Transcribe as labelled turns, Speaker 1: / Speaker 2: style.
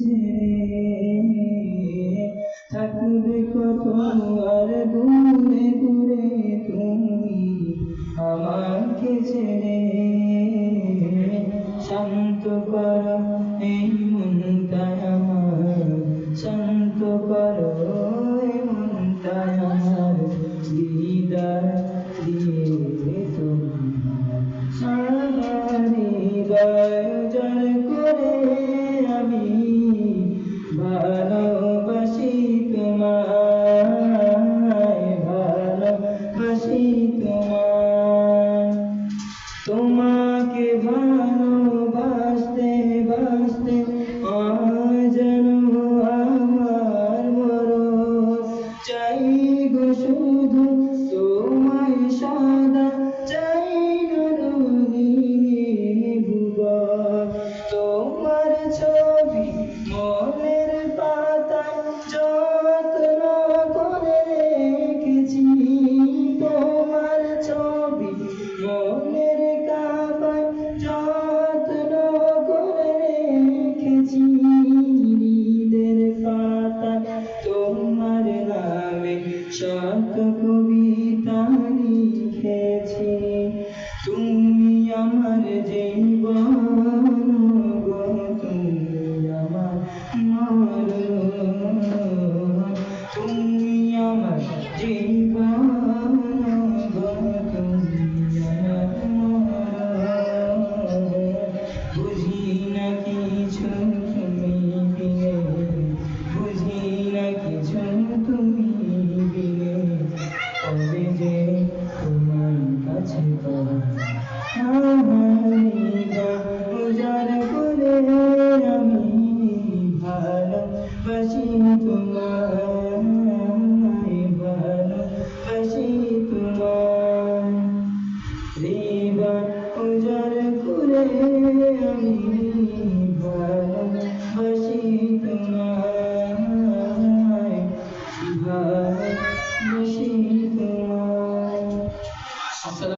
Speaker 1: ছেড়ে থাকবে কত আর দূরে দূরে তুমি আমাকে ছেড়ে। শান্ত করো এই মনটা আমার, শান্ত করো এই মনটা আমার, বিদায় দিয়ে তুমি হৃদয় জয় করে আমি ভালোবাসি তোমায়, ভালোবাসি তোমায়। তোমাকে ভালোবাসতে বাসতে যেন আমার মরণ, চাই গো শুধু তোমায় সদা, চাই রঙিন ভুবন। তোমার ছবি মনের পাতায় যত্ন করে রেখেছি, তোমার ছবি মনের কাবায় যত্ন করে রেখেছি। ঈদের পাতায় তোমার নামে শত কবিতা লিখেছি। তুমি আমার জীবন গো, তুমি আমার মরণ, তুমি আমার জীবন গো, তুমি আমার মরণ। বুঝি না কিছু তুমি বিনে, বুঝি না কিছু তুমি বিনে, কবে যে তোমার কাছে উজাড় করে আমি ভালোবাসি তোমায়, ভালোবাসি তোমায়। হৃদয় উজাড় করে আমি